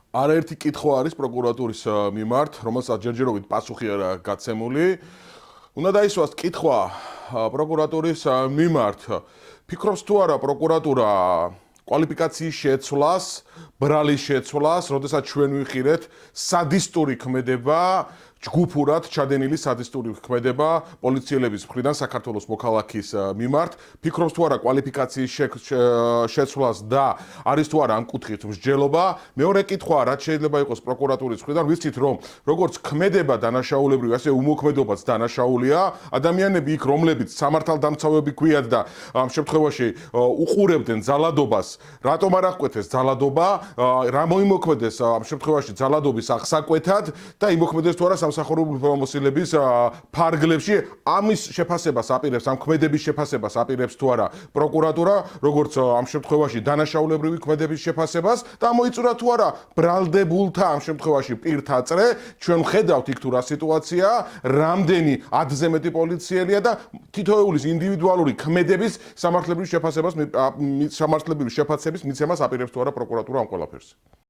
არაერთი კითხვა არის პროკურატურის მიმართ, რომელსაც ჯერჯერობით პასუხი არა გაცემული. უნდა დაისვას კითხვა პროკურატურის მიმართ. ფიქრობს თუ არა პროკურატურა კვალიფიკაციის შეცვლას, ბრალის შეცვლას, როდესაც ჩვენ ვიხილეთ სადისტური ქმედება, ჯგუფურად ჩადენილი სადისტური ქმედება პოლიციელების მხრიდან საქართველოს მოქალაქის მიმართ. ფიქრობს თუ არა კვალიფიკაციის შეცვლას და არის თუ არა ამ კუთხით მსჯელობა. მეორე კითხვა, რაც შეიძლება იყოს პროკურატურის მხრიდან, ვიცით რომ როგორც ქმედება დანაშაულებრივი, ასე უმოქმედობაც დანაშაულია. ადამიანები იქ, რომლებიც სამართალდამცავები ქვიათ და ამ შემთხვევაში უყურებდნენ ძალადობას, რატომ არ აღკვეთეს ძალადობა, რა მოიმოქმედეს ამ შემთხვევაში ძალადობის აღსაკვეთად და იმოქმედეს თუ არა სამსახურებრივი პრომოსილების ფარგლებში. ამის შეფასებას აპირებს, ამ ქმედების შეფასებას აპირებს თუ არა პროკურატურა, როგორც ამ შემთხვევაში დანაშაულებრივი ქმედების შეფასებას და მოიწურა თუ არა ბრალდებულთა ამ შემთხვევაში პირთა წრე. ჩვენ ვხედავთ იქ თუ რა სიტუაციაა, რამდენი 10-ზე მეტი პოლიციელია და თითოეულის ინდივიდუალური ქმედების სამართლებრივი შეფასების მიცემას აპირებს თუ არა პროკურატურა ამ ყველაფერს.